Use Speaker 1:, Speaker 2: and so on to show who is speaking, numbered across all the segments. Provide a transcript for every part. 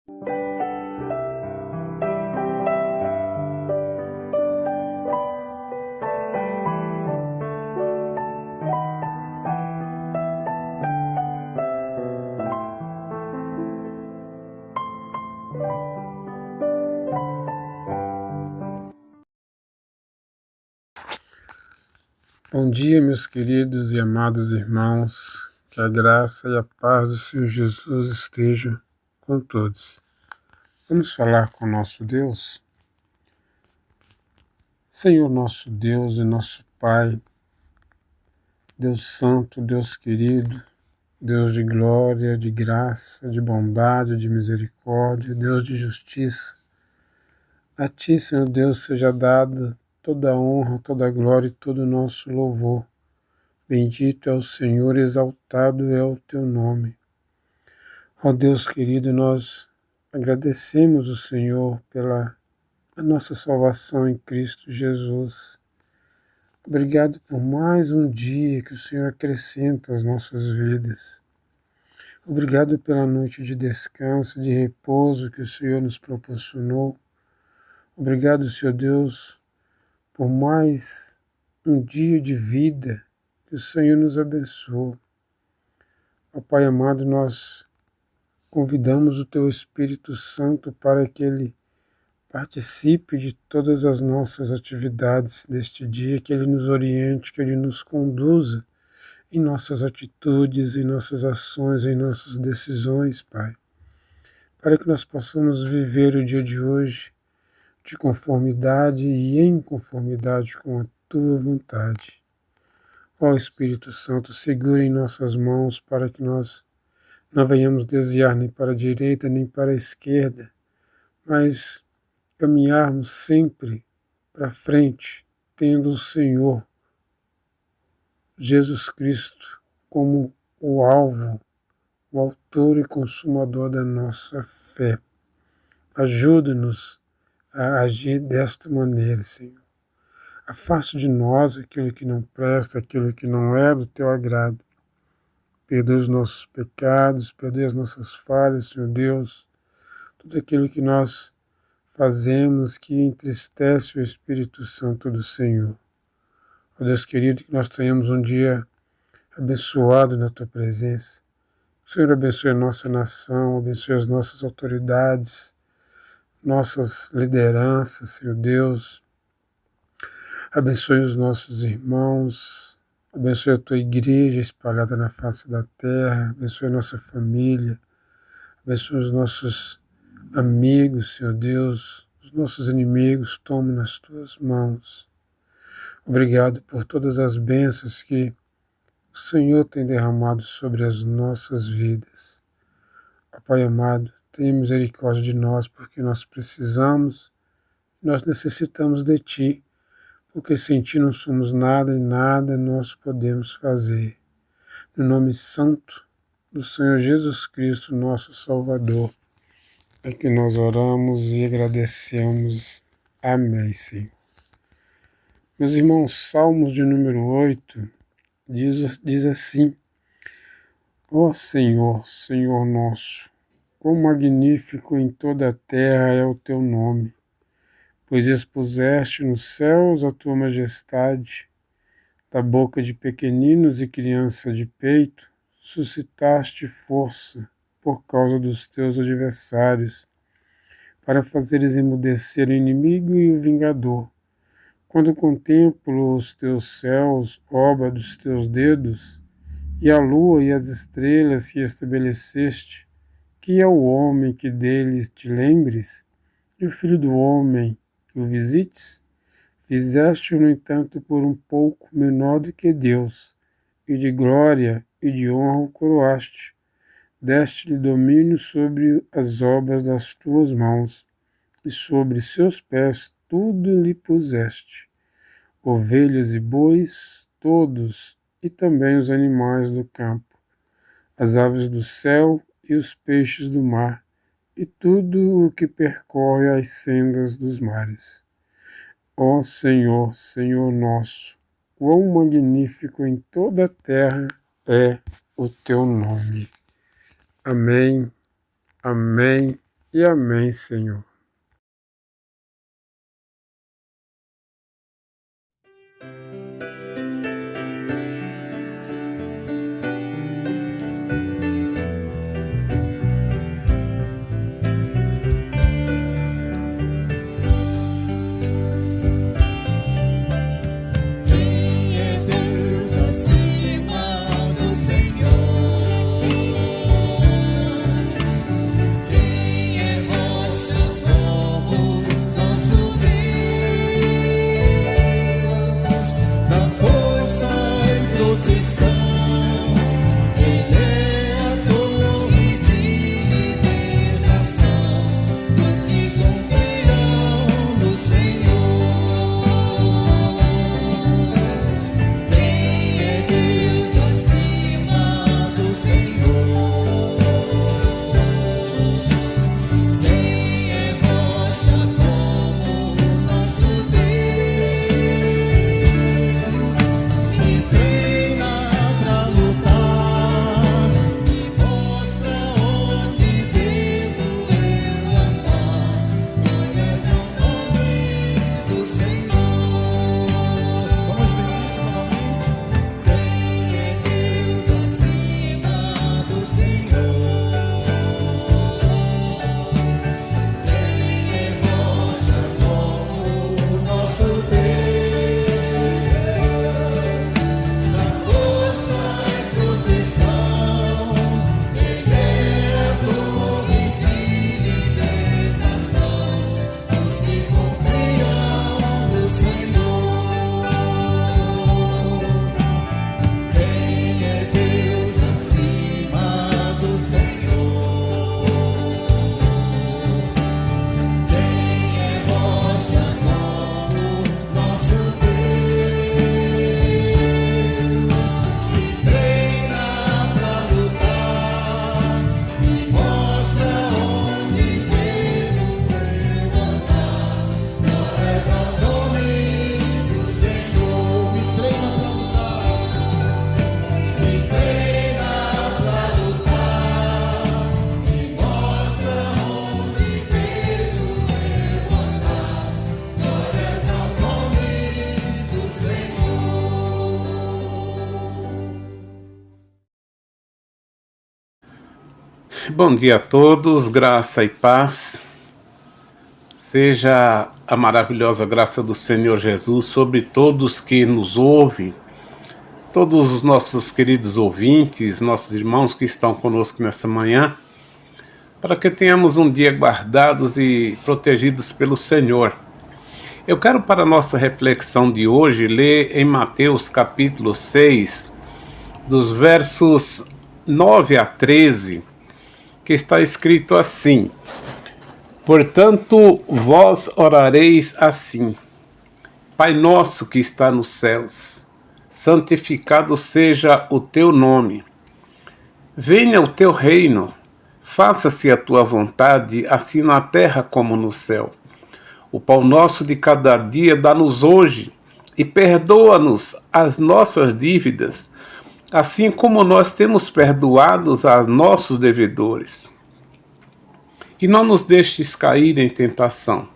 Speaker 1: Bom dia, meus queridos e amados irmãos, que a graça e a paz do Senhor Jesus estejam com todos. Vamos falar com o nosso Deus? Senhor nosso Deus e nosso Pai, Deus Santo, Deus querido, Deus de glória, de graça, de bondade, de misericórdia, Deus de justiça, a Ti, Senhor Deus, seja dada toda a honra, toda a glória e todo o nosso louvor. Bendito é o Senhor, exaltado é o Teu nome. Ó Deus querido, nós agradecemos o Senhor pela nossa salvação em Cristo Jesus. Obrigado por mais um dia que o Senhor acrescenta às nossas vidas. Obrigado pela noite de descanso, de repouso que o Senhor nos proporcionou. Obrigado, Senhor Deus, por mais um dia de vida que o Senhor nos abençoe. Ó Pai amado, nós convidamos o Teu Espírito Santo para que Ele participe de todas as nossas atividades deste dia, que Ele nos oriente, que Ele nos conduza em nossas atitudes, em nossas ações, em nossas decisões, Pai, para que nós possamos viver o dia de hoje de conformidade e em conformidade com a Tua vontade. Ó Espírito Santo, segura em nossas mãos para que nós não venhamos desviar nem para a direita nem para a esquerda, mas caminharmos sempre para frente, tendo o Senhor Jesus Cristo como o alvo, o autor e consumador da nossa fé. Ajuda-nos a agir desta maneira, Senhor. Afaste de nós aquilo que não presta, aquilo que não é do Teu agrado. Perdoa os nossos pecados, perdoa as nossas falhas, Senhor Deus, tudo aquilo que nós fazemos que entristece o Espírito Santo do Senhor. Ó Deus querido, que nós tenhamos um dia abençoado na Tua presença. O Senhor abençoe a nossa nação, abençoe as nossas autoridades, nossas lideranças, Senhor Deus. Abençoe os nossos irmãos, abençoe a Tua igreja espalhada na face da terra, abençoe a nossa família, abençoe os nossos amigos, Senhor Deus, os nossos inimigos, tome nas Tuas mãos. Obrigado por todas as bênçãos que o Senhor tem derramado sobre as nossas vidas. Ó Pai amado, tenha misericórdia de nós, porque nós precisamos, nós necessitamos de Ti, porque sem Ti não somos nada e nada nós podemos fazer. No nome santo do Senhor Jesus Cristo, nosso Salvador, é que nós oramos e agradecemos. Amém, Senhor. Meus irmãos, Salmos de número 8 diz assim: Ó Senhor, Senhor nosso, quão magnífico em toda a terra é o Teu nome, pois expuseste nos céus a Tua majestade, da boca de pequeninos e criança de peito, suscitaste força por causa dos Teus adversários, para fazeres emudecer o inimigo e o vingador. Quando contemplo os Teus céus, obra dos Teus dedos, e a lua e as estrelas que estabeleceste, que é o homem que dele te lembres, e o filho do homem que o visites? Fizeste-o, no entanto, por um pouco menor do que Deus, e de glória e de honra o coroaste. Deste-lhe domínio sobre as obras das tuas mãos, e sobre seus pés tudo lhe puseste. Ovelhas e bois, todos, e também os animais do campo, as aves do céu e os peixes do mar, e tudo o que percorre as sendas dos mares. Ó Senhor, Senhor nosso, quão magnífico em toda a terra é o Teu nome. Amém, amém e amém, Senhor.
Speaker 2: Bom dia a todos, graça e paz. Seja a maravilhosa graça do Senhor Jesus sobre todos que nos ouvem, todos os nossos queridos ouvintes, nossos irmãos que estão conosco nessa manhã, para que tenhamos um dia guardados e protegidos pelo Senhor. Eu quero, para a nossa reflexão de hoje, ler em Mateus capítulo 6, dos versos 9 a 13, que está escrito assim: portanto, vós orareis assim: Pai nosso que está nos céus, santificado seja o teu nome. Venha o teu reino, faça-se a tua vontade, assim na terra como no céu. O pão nosso de cada dia dá-nos hoje, e perdoa-nos as nossas dívidas, assim como nós temos perdoados a nossos devedores. E não nos deixes cair em tentação,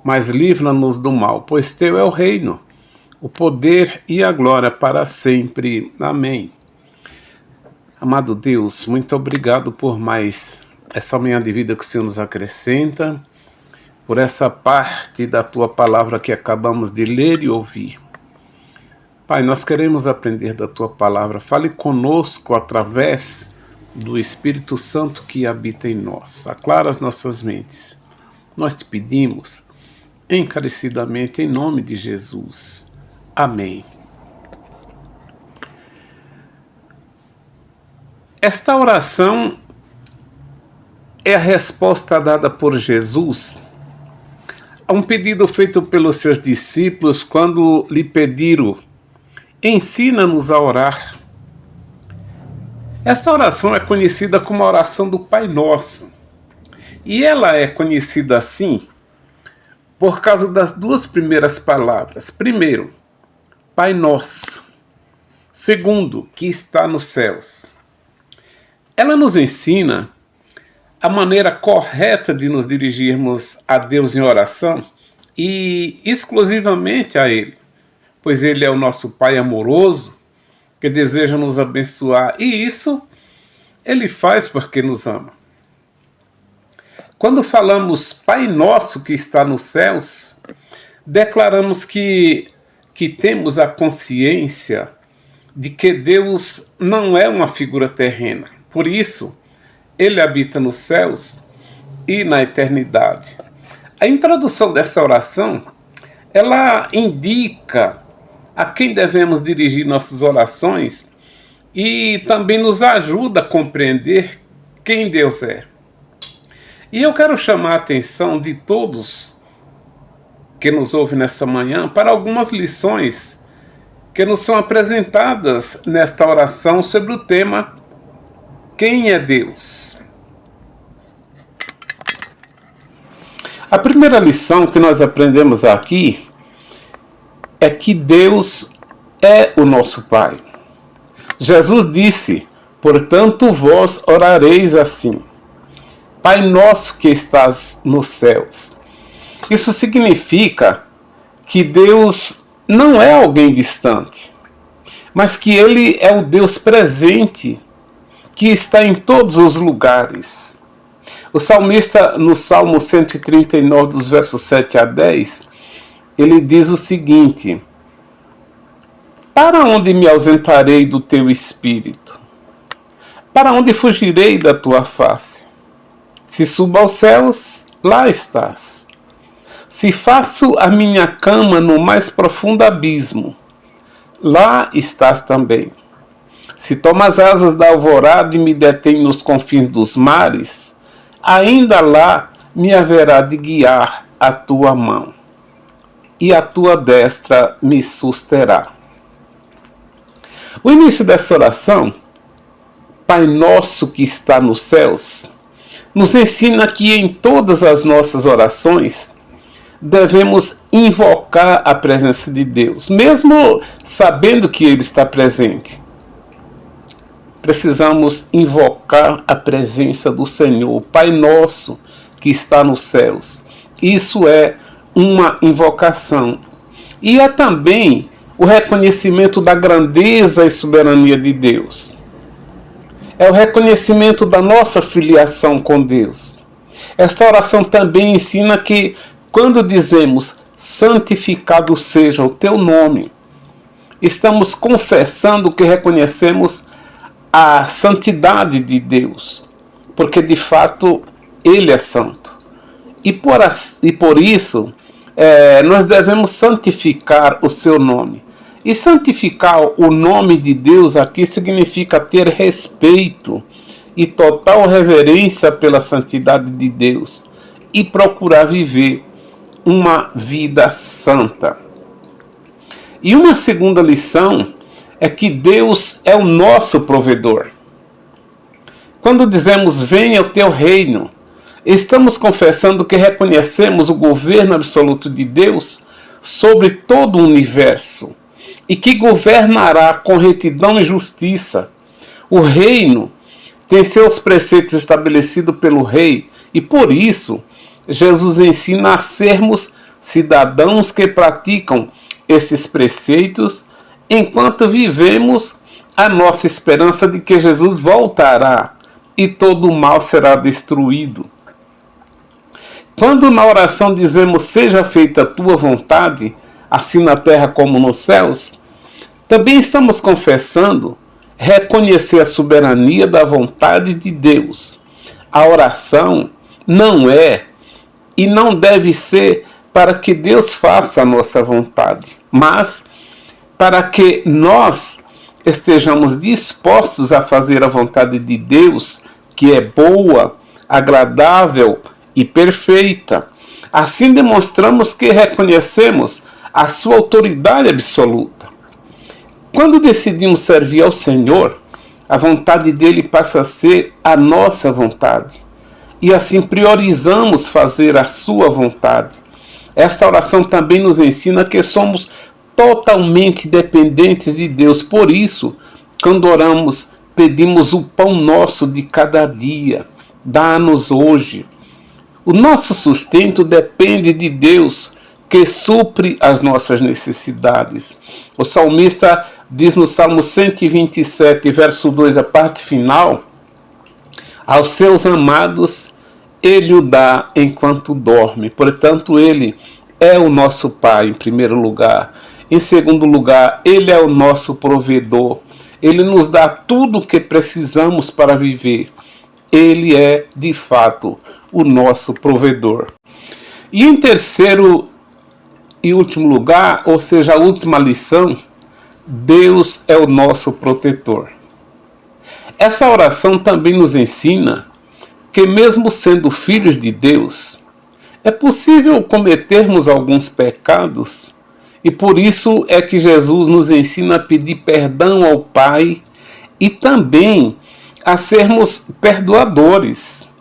Speaker 2: mas livra-nos do mal, pois teu é o reino, o poder e a glória para sempre. Amém. Amado Deus, muito obrigado por mais essa manhã de vida que o Senhor nos acrescenta, por essa parte da tua palavra que acabamos de ler e ouvir. Pai, nós queremos aprender da tua palavra. Fale conosco através do Espírito Santo que habita em nós. Aclara as nossas mentes. Nós te pedimos encarecidamente em nome de Jesus. Amém. Esta oração é a resposta dada por Jesus a um pedido feito pelos seus discípulos quando lhe pediram: ensina-nos a orar. Esta oração é conhecida como a oração do Pai Nosso. E ela é conhecida assim por causa das duas primeiras palavras. Primeiro, Pai Nosso. Segundo, que está nos céus. Ela nos ensina a maneira correta de nos dirigirmos a Deus em oração e exclusivamente a Ele, pois Ele é o nosso Pai amoroso que deseja nos abençoar, e isso Ele faz porque nos ama. Quando falamos Pai Nosso que está nos céus, declaramos que temos a consciência de que Deus não é uma figura terrena. Por isso, Ele habita nos céus e na eternidade. A introdução dessa oração, ela indica a quem devemos dirigir nossas orações e também nos ajuda a compreender quem Deus é. E eu quero chamar a atenção de todos que nos ouvem nessa manhã para algumas lições que nos são apresentadas nesta oração sobre o tema Quem é Deus? A primeira lição que nós aprendemos aqui é que Deus é o nosso Pai. Jesus disse: portanto vós orareis assim: Pai nosso que estás nos céus. Isso significa que Deus não é alguém distante, mas que Ele é o Deus presente, que está em todos os lugares. O salmista, no Salmo 139, dos versos 7 a 10, ele diz o seguinte: para onde me ausentarei do teu espírito? Para onde fugirei da tua face? Se subo aos céus, lá estás. Se faço a minha cama no mais profundo abismo, lá estás também. Se tomo as asas da alvorada e me detém nos confins dos mares, ainda lá me haverá de guiar a tua mão, e a tua destra me susterá. O início dessa oração, Pai nosso que está nos céus, nos ensina que em todas as nossas orações devemos invocar a presença de Deus, mesmo sabendo que Ele está presente. Precisamos invocar a presença do Senhor, Pai nosso que está nos céus. Isso é uma invocação. E é também o reconhecimento da grandeza e soberania de Deus. É o reconhecimento da nossa filiação com Deus. Esta oração também ensina que quando dizemos santificado seja o teu nome, estamos confessando que reconhecemos a santidade de Deus, porque de fato Ele é santo. E por isso nós devemos santificar o seu nome. E santificar o nome de Deus aqui significa ter respeito e total reverência pela santidade de Deus e procurar viver uma vida santa. E uma segunda lição é que Deus é o nosso provedor. Quando dizemos venha o teu reino, estamos confessando que reconhecemos o governo absoluto de Deus sobre todo o universo e que governará com retidão e justiça. O reino tem seus preceitos estabelecidos pelo rei e por isso Jesus ensina a sermos cidadãos que praticam esses preceitos enquanto vivemos a nossa esperança de que Jesus voltará e todo o mal será destruído. Quando na oração dizemos seja feita a tua vontade, assim na terra como nos céus, também estamos confessando reconhecer a soberania da vontade de Deus. A oração não é e não deve ser para que Deus faça a nossa vontade, mas para que nós estejamos dispostos a fazer a vontade de Deus, que é boa, agradável e perfeita. Assim demonstramos que reconhecemos a sua autoridade absoluta. Quando decidimos servir ao Senhor, a vontade dele passa a ser a nossa vontade. E assim priorizamos fazer a sua vontade. Esta oração também nos ensina que somos totalmente dependentes de Deus. Por isso, quando oramos, pedimos o pão nosso de cada dia, dá-nos hoje. O nosso sustento depende de Deus, que supre as nossas necessidades. O salmista diz no Salmo 127, verso 2, a parte final: aos seus amados ele o dá enquanto dorme. Portanto, ele é o nosso Pai, em primeiro lugar. Em segundo lugar, ele é o nosso provedor. Ele nos dá tudo o que precisamos para viver. Ele é, de fato, o nosso provedor. E em terceiro e último lugar, ou seja, a última lição, Deus é o nosso protetor. Essa oração também nos ensina que, mesmo sendo filhos de Deus, é possível cometermos alguns pecados, e por isso é que Jesus nos ensina a pedir perdão ao Pai e também a sermos perdoadores.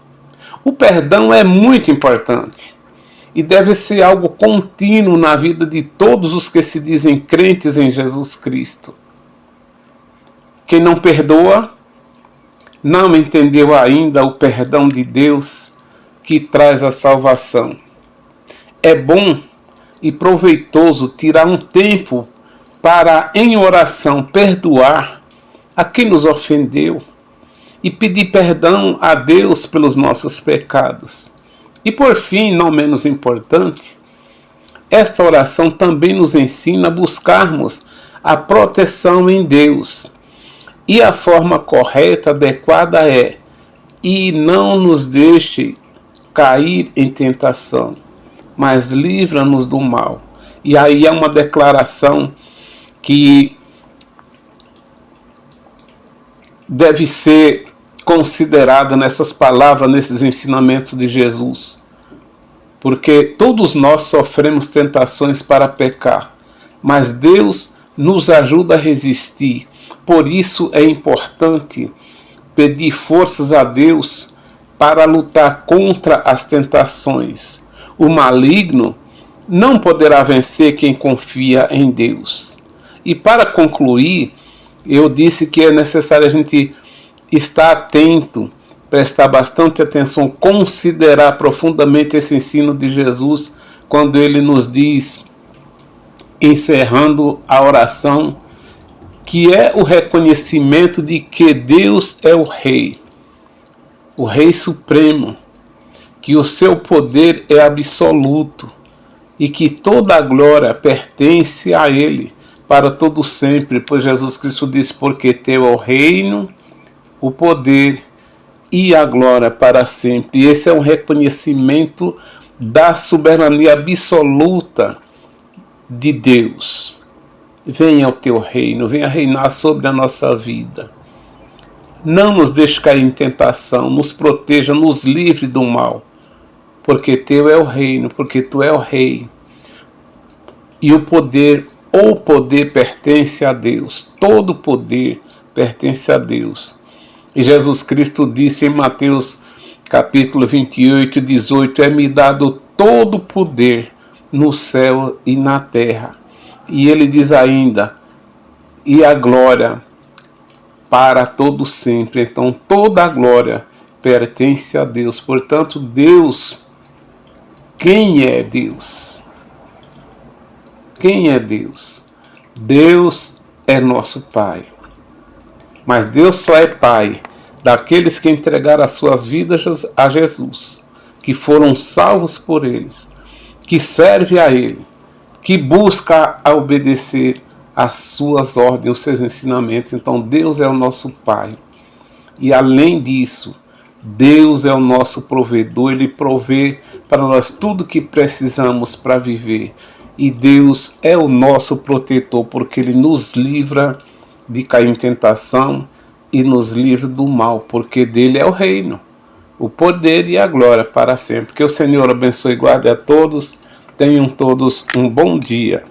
Speaker 2: O perdão é muito importante e deve ser algo contínuo na vida de todos os que se dizem crentes em Jesus Cristo. Quem não perdoa não entendeu ainda o perdão de Deus que traz a salvação. É bom e proveitoso tirar um tempo para, em oração, perdoar a quem nos ofendeu e pedir perdão a Deus pelos nossos pecados. E por fim, não menos importante, esta oração também nos ensina a buscarmos a proteção em Deus. E a forma correta, adequada é: e não nos deixe cair em tentação, mas livra-nos do mal. E aí é uma declaração que deve ser considerada nessas palavras, nesses ensinamentos de Jesus. Porque todos nós sofremos tentações para pecar, mas Deus nos ajuda a resistir. Por isso é importante pedir forças a Deus para lutar contra as tentações. O maligno não poderá vencer quem confia em Deus. E para concluir, eu disse que é necessário a gente estar atento, prestar bastante atenção, considerar profundamente esse ensino de Jesus, quando ele nos diz, encerrando a oração, que é o reconhecimento de que Deus é o Rei Supremo, que o seu poder é absoluto e que toda a glória pertence a Ele para todo sempre, pois Jesus Cristo disse: porque teu é o reino, o poder e a glória para sempre. E esse é um reconhecimento da soberania absoluta de Deus. Venha o teu reino, venha reinar sobre a nossa vida. Não nos deixe cair em tentação, nos proteja, nos livre do mal, porque teu é o reino, porque tu é o rei. E o poder pertence a Deus, todo o poder pertence a Deus. E Jesus Cristo disse em Mateus capítulo 28, 18, é-me dado todo o poder no céu e na terra. E ele diz ainda, e a glória para todo sempre. Então toda a glória pertence a Deus. Portanto, Deus, quem é Deus? Quem é Deus? Deus é nosso Pai. Mas Deus só é Pai daqueles que entregaram as suas vidas a Jesus, que foram salvos por eles, que serve a Ele, que busca a obedecer às suas ordens, os seus ensinamentos. Então Deus é o nosso Pai. E além disso, Deus é o nosso provedor. Ele provê para nós tudo que precisamos para viver. E Deus é o nosso protetor, porque Ele nos livra de cair em tentação e nos livra do mal, porque dele é o reino, o poder e a glória para sempre. Que o Senhor abençoe e guarde a todos. Tenham todos um bom dia.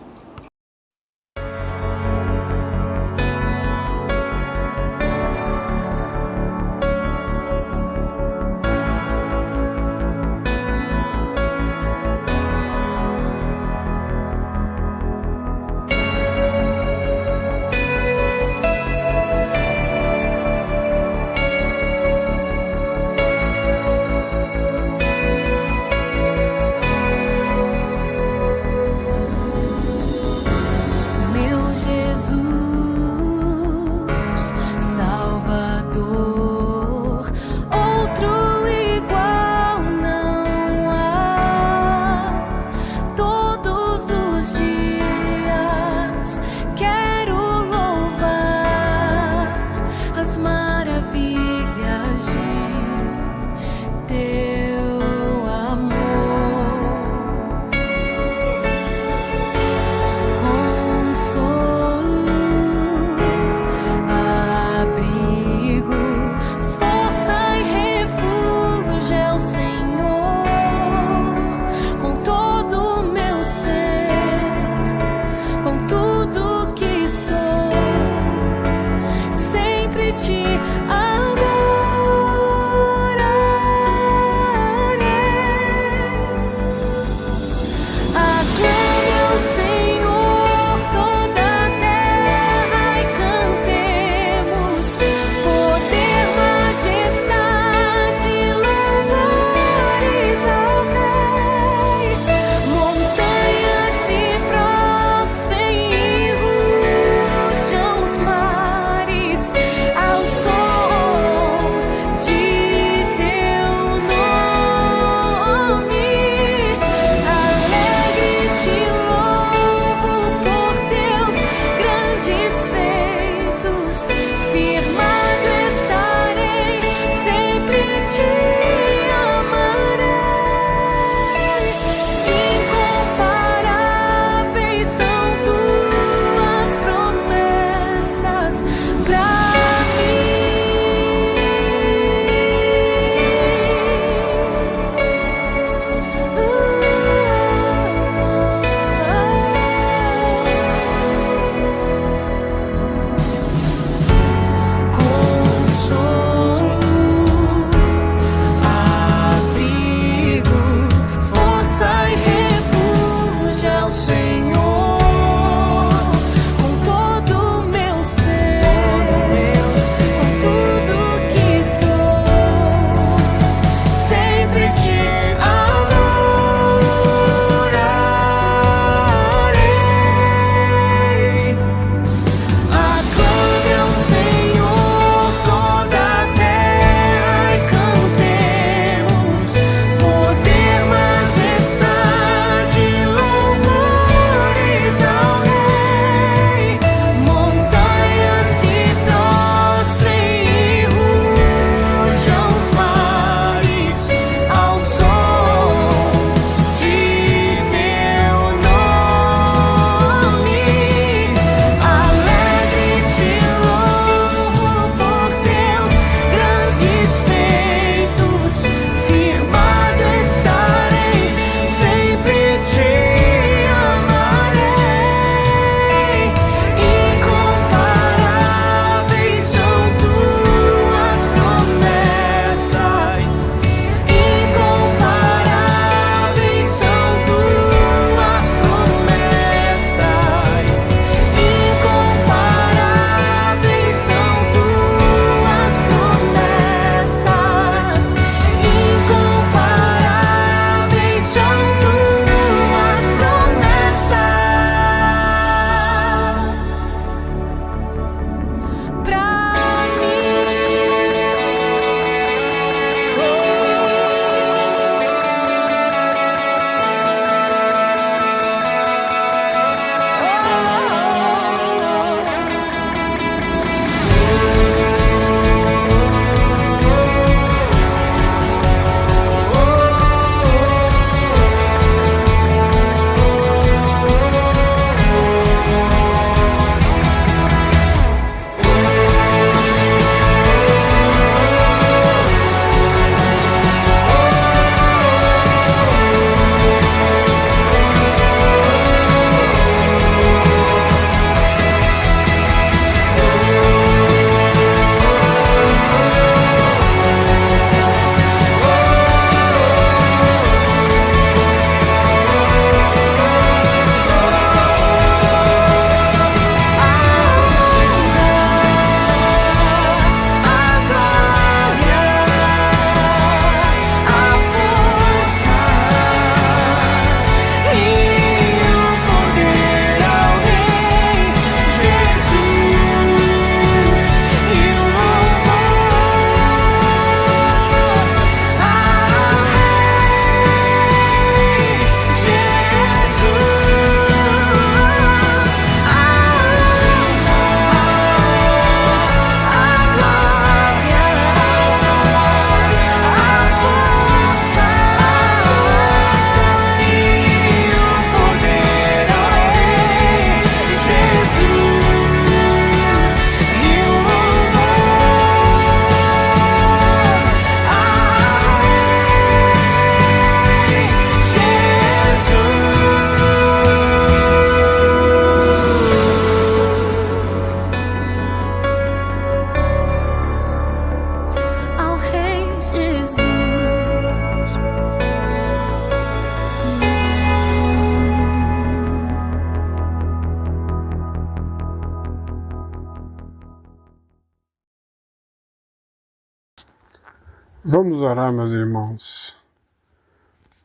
Speaker 1: Vamos orar, meus irmãos.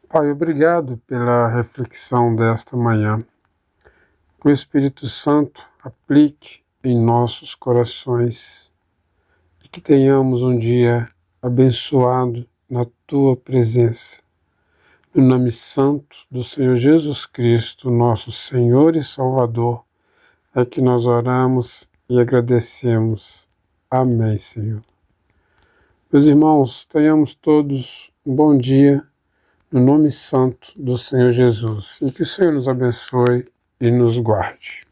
Speaker 1: Pai, obrigado pela reflexão desta manhã. Que o Espírito Santo aplique em nossos corações e que tenhamos um dia abençoado na Tua presença. No nome santo do Senhor Jesus Cristo, nosso Senhor e Salvador, é que nós oramos e agradecemos. Amém, Senhor. Meus irmãos, tenhamos todos um bom dia no nome santo do Senhor Jesus e que o Senhor nos abençoe e nos guarde.